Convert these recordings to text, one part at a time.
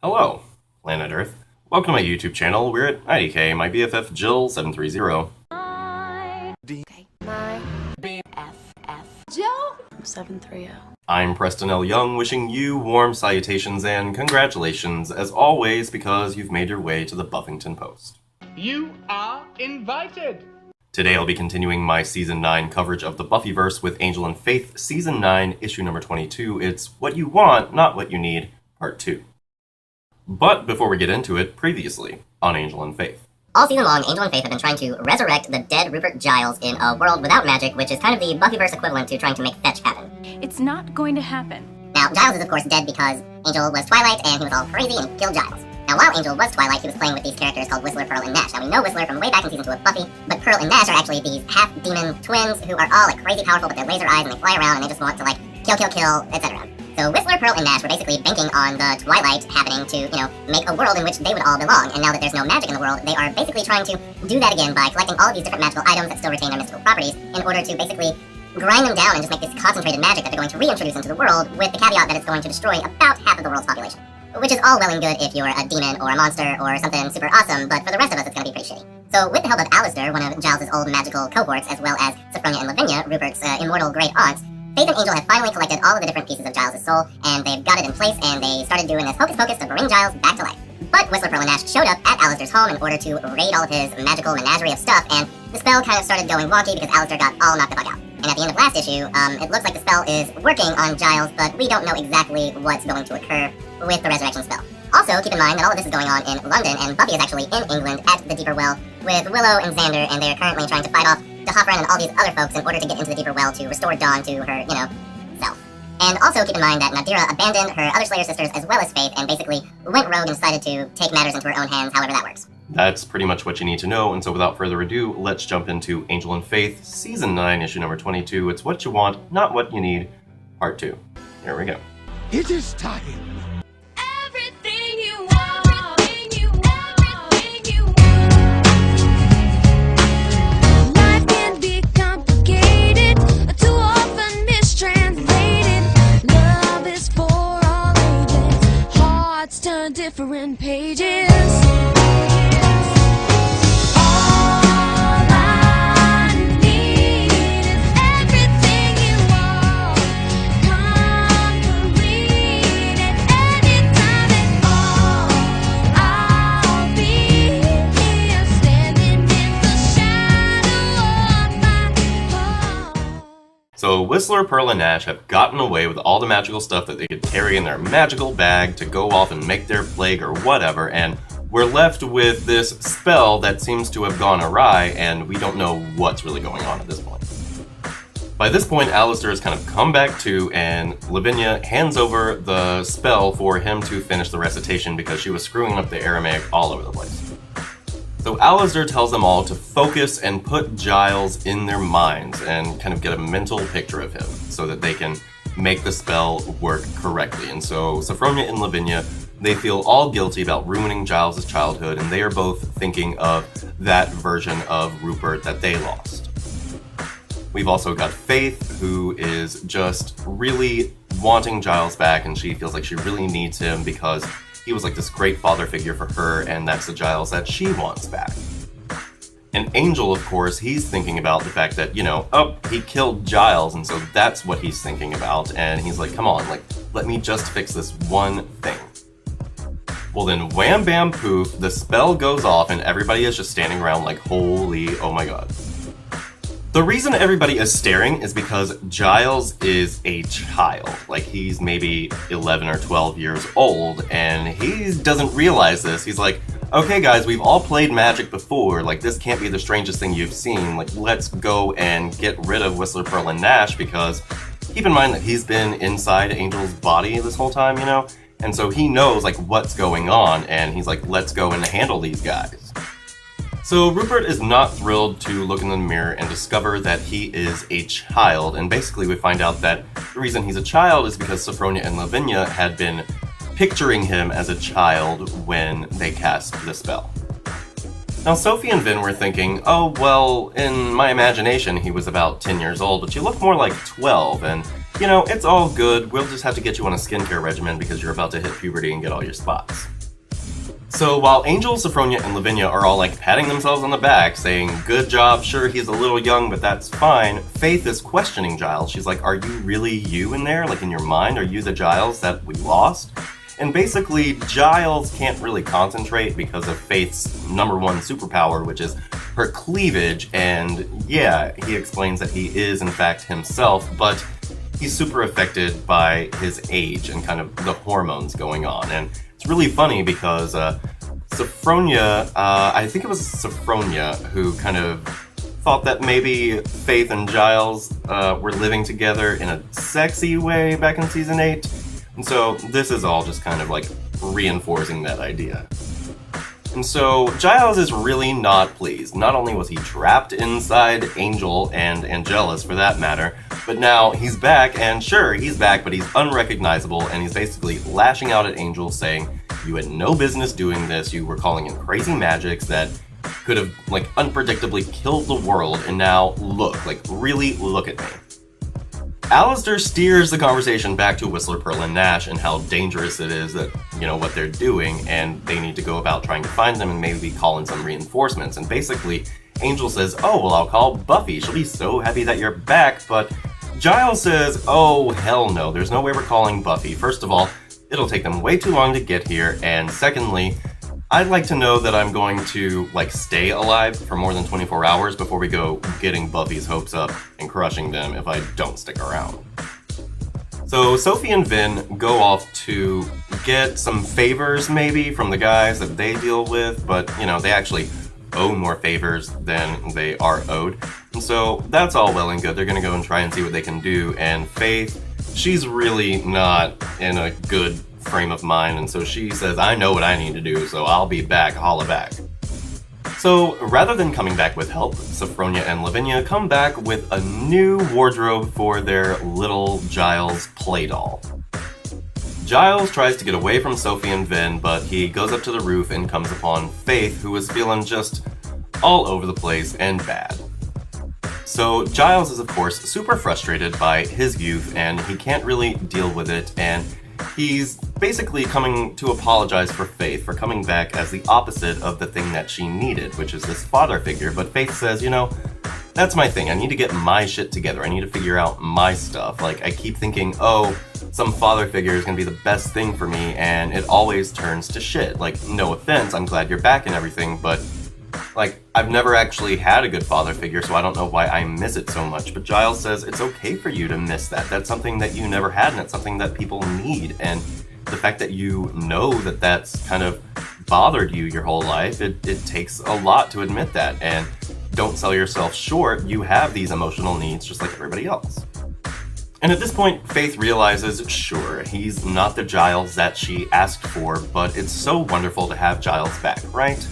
Hello, Planet Earth. Welcome to my YouTube channel. We're at IDK, my BFF Jill730. My BFF Jill 730. I'm Preston L. Young, wishing you warm salutations and congratulations, as always, because you've made your way to the Buffington Post. You are invited! Today I'll be continuing my Season 9 coverage of the Buffyverse with Angel and Faith, Season 9, Issue number 22. It's What You Want, Not What You Need, Part 2. But before we get into it, previously on Angel and Faith. All season long, Angel and Faith have been trying to resurrect the dead Rupert Giles in a world without magic, which is kind of the Buffyverse equivalent to trying to make fetch happen. It's not going to happen. Now, Giles is of course dead because Angel was Twilight and he was all crazy and killed Giles. Now, while Angel was Twilight, he was playing with these characters called Whistler, Pearl, and Nash. Now, we know Whistler from way back in Season 2 of Buffy, but Pearl and Nash are actually these half-demon twins who are all, crazy powerful with their laser eyes, and they fly around, and they just want to, kill, etc. So Whistler, Pearl, and Nash were basically banking on the Twilight happening to, make a world in which they would all belong, and now that there's no magic in the world, they are basically trying to do that again by collecting all of these different magical items that still retain their mystical properties in order to basically grind them down and just make this concentrated magic that they're going to reintroduce into the world, with the caveat that it's going to destroy about half of the world's population. Which is all well and good if you're a demon or a monster or something super awesome, but for the rest of us it's going to be pretty shitty. So with the help of Alistair, one of Giles' old magical cohorts, as well as Sophronia and Lavinia, Rupert's immortal great aunts, Faith and Angel have finally collected all of the different pieces of Giles' soul, and they've got it in place, and they started doing this hocus-pocus to bring Giles back to life. But Whistler, Pearl, and Nash showed up at Alistair's home in order to raid all of his magical menagerie of stuff, and the spell kind of started going wonky because Alistair got all knocked the fuck out. And at the end of last issue, it looks like the spell is working on Giles, but we don't know exactly what's going to occur with the resurrection spell. Also, keep in mind that all of this is going on in London, and Buffy is actually in England at the Deeper Well with Willow and Xander, and they are currently trying to fight off DeHoffrin and all these other folks in order to get into the Deeper Well to restore Dawn to her, self. And also keep in mind that Nadira abandoned her other Slayer sisters as well as Faith and basically went rogue and decided to take matters into her own hands, however that works. That's pretty much what you need to know, and so without further ado, let's jump into Angel and Faith, Season 9, Issue number 22. It's What You Want, Not What You Need, Part 2. Here we go. It is time. Everything you want, everything you want. Life can be complicated, too often mistranslated. Love is for all ages, hearts turn different pages. So Whistler, Pearl, and Nash have gotten away with all the magical stuff that they could carry in their magical bag to go off and make their plague or whatever, and we're left with this spell that seems to have gone awry, and we don't know what's really going on at this point. By this point, Alistair has kind of come back to, and Lavinia hands over the spell for him to finish the recitation because she was screwing up the Aramaic all over the place. So Alistair tells them all to focus and put Giles in their minds and kind of get a mental picture of him so that they can make the spell work correctly. And so Sophronia and Lavinia, they feel all guilty about ruining Giles' childhood, and they are both thinking of that version of Rupert that they lost. We've also got Faith, who is just really wanting Giles back, and she feels like she really needs him because he was like this great father figure for her, and that's the Giles that she wants back. And Angel, of course, he's thinking about the fact that, he killed Giles, and so that's what he's thinking about, and he's like, come on, let me just fix this one thing. Well then, wham bam poof, the spell goes off, and everybody is just standing around like, holy, oh my god. The reason everybody is staring is because Giles is a child. He's maybe 11 or 12 years old, and he doesn't realize this. He's like, okay guys, we've all played Magic before, this can't be the strangest thing you've seen, let's go and get rid of Whistler, Pearl, and Nash, because keep in mind that he's been inside Angel's body this whole time, and so he knows, what's going on, and he's like, let's go and handle these guys. So Rupert is not thrilled to look in the mirror and discover that he is a child, and basically we find out that the reason he's a child is because Sophronia and Lavinia had been picturing him as a child when they cast the spell. Now Sophie and Vin were thinking, oh well, in my imagination he was about 10 years old, but you look more like 12, and it's all good, we'll just have to get you on a skincare regimen because you're about to hit puberty and get all your spots. So while Angel, Sophronia, and Lavinia are all patting themselves on the back, saying, good job, sure he's a little young, but that's fine, Faith is questioning Giles. She's like, are you really you in there? In your mind, are you the Giles that we lost? And basically, Giles can't really concentrate because of Faith's #1 superpower, which is her cleavage, and yeah, he explains that he is in fact himself, but he's super affected by his age and kind of the hormones going on. And it's really funny because Sophronia, I think it was Sophronia who kind of thought that maybe Faith and Giles were living together in a sexy way back in season 8. And so this is all just kind of reinforcing that idea. And so Giles is really not pleased. Not only was he trapped inside Angel and Angelus for that matter, but now he's back, and sure, he's back, but he's unrecognizable, and he's basically lashing out at Angel saying, you had no business doing this, you were calling in crazy magics that could have unpredictably killed the world, and now look, really look at me. Alistair steers the conversation back to Whistler, Pearl, and Nash and how dangerous it is that, what they're doing, and they need to go about trying to find them and maybe call in some reinforcements. And basically, Angel says, oh, well, I'll call Buffy. She'll be so happy that you're back. But Giles says, oh, hell no, there's no way we're calling Buffy. First of all, it'll take them way too long to get here. And secondly, I'd like to know that I'm going to, stay alive for more than 24 hours before we go getting Buffy's hopes up and crushing them if I don't stick around. So Sophie and Vin go off to get some favors maybe from the guys that they deal with, but, they actually owe more favors than they are owed. And so that's all well and good. They're going to go and try and see what they can do. And Faith, she's really not in a good frame of mind, and so she says, I know what I need to do, so I'll be back, holla back. So rather than coming back with help, Sophronia and Lavinia come back with a new wardrobe for their little Giles play doll. Giles tries to get away from Sophie and Vin, but he goes up to the roof and comes upon Faith, who is feeling just all over the place and bad. So Giles is of course super frustrated by his youth, and he can't really deal with it, and he's basically coming to apologize for Faith for coming back as the opposite of the thing that she needed, which is this father figure. But Faith says, that's my thing. I need to get my shit together. I need to figure out my stuff. I keep thinking, oh, some father figure is going to be the best thing for me, and it always turns to shit. No offense, I'm glad you're back and everything, but I've never actually had a good father figure, so I don't know why I miss it so much. But Giles says it's okay for you to miss that. That's something that you never had, and it's something that people need. And the fact that you know that that's kind of bothered you your whole life, it takes a lot to admit that. And don't sell yourself short. You have these emotional needs just like everybody else. And at this point, Faith realizes, sure, he's not the Giles that she asked for, but it's so wonderful to have Giles back, right?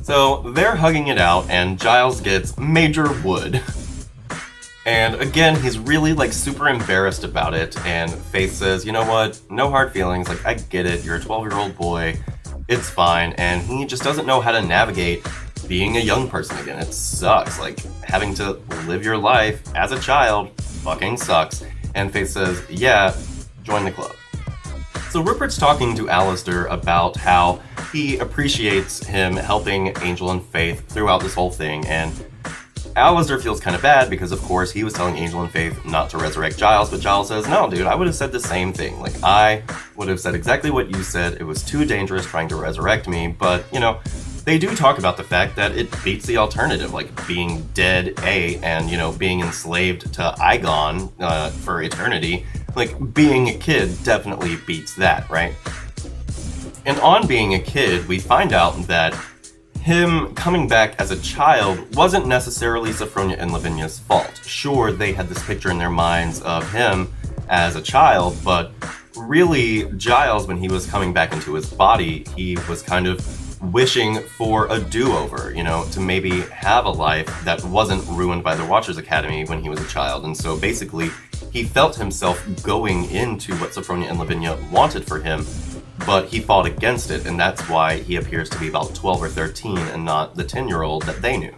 So they're hugging it out, and Giles gets major wood. And again, he's really super embarrassed about it, and Faith says, you know what, no hard feelings, I get it, you're a 12-year-old boy, it's fine, and he just doesn't know how to navigate being a young person again. It sucks, having to live your life as a child fucking sucks. And Faith says, yeah, join the club. So Rupert's talking to Alistair about how he appreciates him helping Angel and Faith throughout this whole thing, and Alistair feels kind of bad because, of course, he was telling Angel and Faith not to resurrect Giles, but Giles says, no, dude, I would have said the same thing. I would have said exactly what you said. It was too dangerous trying to resurrect me, but, they do talk about the fact that it beats the alternative, being dead, and, being enslaved to Igon for eternity. Being a kid definitely beats that, right? And on being a kid, we find out that him coming back as a child wasn't necessarily Sophronia and Lavinia's fault. Sure, they had this picture in their minds of him as a child, but really, Giles, when he was coming back into his body, he was kind of wishing for a do-over, to maybe have a life that wasn't ruined by the Watchers Academy when he was a child. And so basically, he felt himself going into what Sophronia and Lavinia wanted for him, but he fought against it, and that's why he appears to be about 12 or 13 and not the 10-year-old that they knew.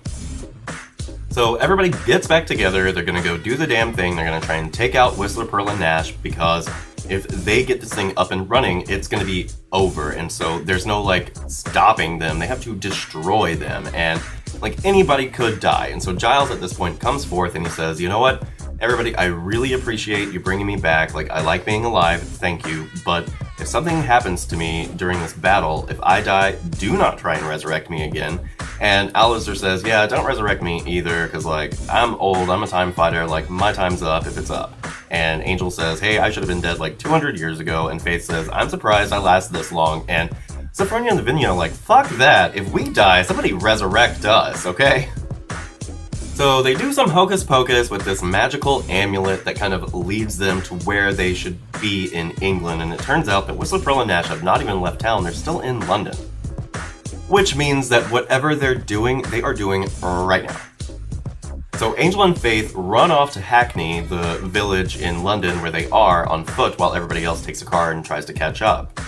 So everybody gets back together, they're gonna go do the damn thing, they're gonna try and take out Whistler, Pearl, and Nash, because if they get this thing up and running, it's gonna be over, and so there's no, like, stopping them, they have to destroy them, and, like, anybody could die. And so Giles at this point comes forth and he says, you know what, everybody, I really appreciate you bringing me back, like, I like being alive, thank you, but if something happens to me during this battle, if I die, do not try and resurrect me again. And Alistair says, yeah, don't resurrect me either, because, like, I'm old, I'm a time fighter, like, my time's up if it's up. And Angel says, hey, I should have been dead, like, 200 years ago, and Faith says, I'm surprised I lasted this long, and Sophronia and Lavinia are like, fuck that, if we die, somebody resurrect us, okay? So they do some hocus pocus with this magical amulet that kind of leads them to where they should be in England, and it turns out that Whistler, Pearl, and Nash have not even left town, they're still in London. Which means that whatever they're doing, they are doing right now. So Angel and Faith run off to Hackney, the village in London where they are, on foot while everybody else takes a car and tries to catch up.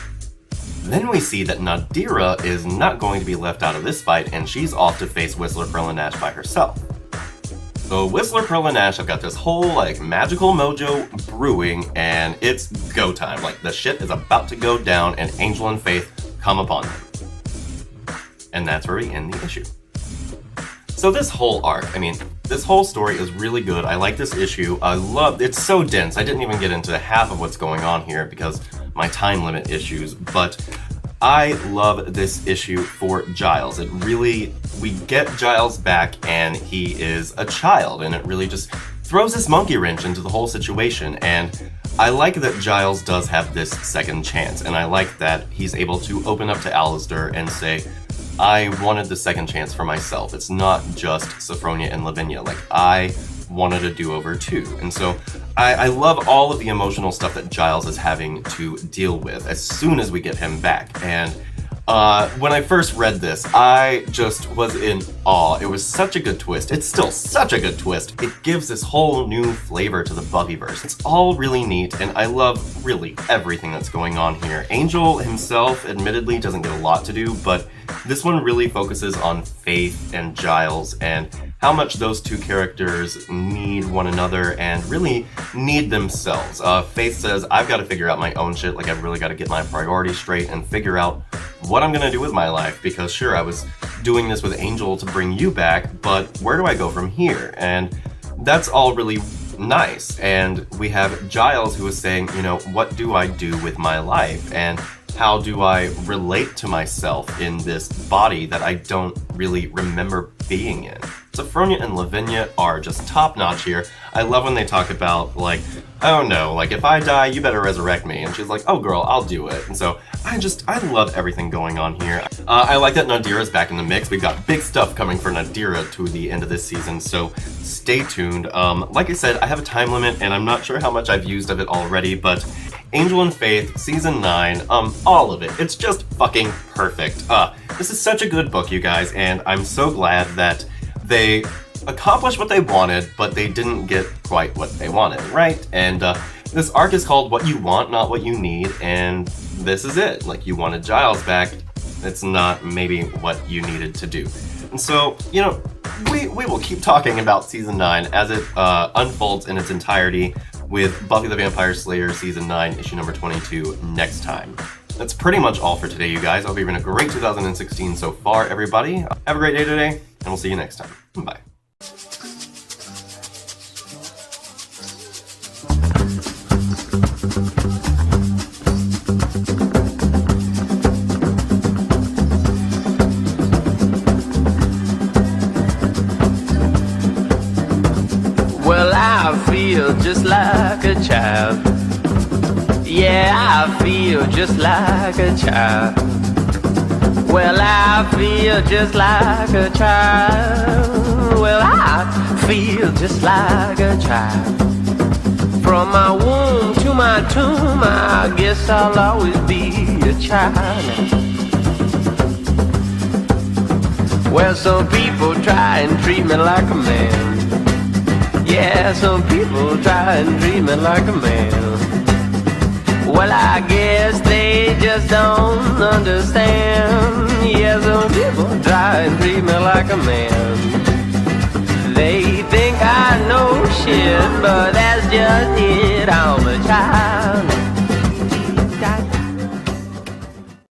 Then we see that Nadira is not going to be left out of this fight, and she's off to face Whistler, Pearl, and Nash by herself. So Whistler, Pearl, and Nash have got this whole, like, magical mojo brewing, and it's go time. Like, the shit is about to go down, and Angel and Faith come upon them. And that's where we end the issue. So this whole arc, I mean, this whole story is really good. I like this issue. It's so dense. I didn't even get into half of what's going on here because my time limit issues, but I love this issue for Giles. It really, we get Giles back and he is a child, and it really just throws this monkey wrench into the whole situation. And I like that Giles does have this second chance, and I like that he's able to open up to Alistair and say, I wanted the second chance for myself. It's not just Sophronia and Lavinia. Like, I wanted a do-over too. And so I love all of the emotional stuff that Giles is having to deal with as soon as we get him back. And when I first read this, I just was in awe. It was such a good twist. It's still such a good twist. It gives this whole new flavor to the Buffyverse. It's all really neat, and I love really everything that's going on here. Angel himself, admittedly, doesn't get a lot to do, but this one really focuses on Faith and Giles and how much those two characters need one another and really need themselves. Faith says, I've got to figure out my own shit, like I've really got to get my priorities straight and figure out what I'm gonna do with my life, because sure, I was doing this with Angel to bring you back, but where do I go from here? And that's all really nice. And we have Giles who is saying, you know, what do I do with my life? And how do I relate to myself in this body that I don't really remember being in? Sophronia and Lavinia are just top-notch here. I love when they talk about, like, oh no, like, if I die, you better resurrect me. And she's like, oh girl, I'll do it. And so I love everything going on here. I like that Nadira's back in the mix. We've got big stuff coming for Nadira to the end of this season, so stay tuned. Like I said, I have a time limit, and I'm not sure how much I've used of it already, but Angel and Faith, Season 9, all of it. It's just fucking perfect. This is such a good book, you guys, and I'm so glad that they accomplished what they wanted, but they didn't get quite what they wanted, right? And this arc is called What You Want, Not What You Need, and this is it. Like, you wanted Giles back, it's not maybe what you needed to do. And so, you know, we will keep talking about Season 9 as it unfolds in its entirety with Buffy the Vampire Slayer Season 9, issue number 22 next time. That's pretty much all for today, you guys. I hope you've been a great 2016 so far, everybody. Have a great day today, and we'll see you next time. Bye. Well, I feel just like a child. Yeah, I feel just like a child. Well, I feel just like a child. Well, I feel just like a child. From my womb to my tomb, I guess I'll always be a child. Well, some people try and treat me like a man. Yeah, some people try and treat me like a man. Well, I guess they just don't understand. Yeah, some people try and treat me like a man. They shit, but that's just it. I'm a child.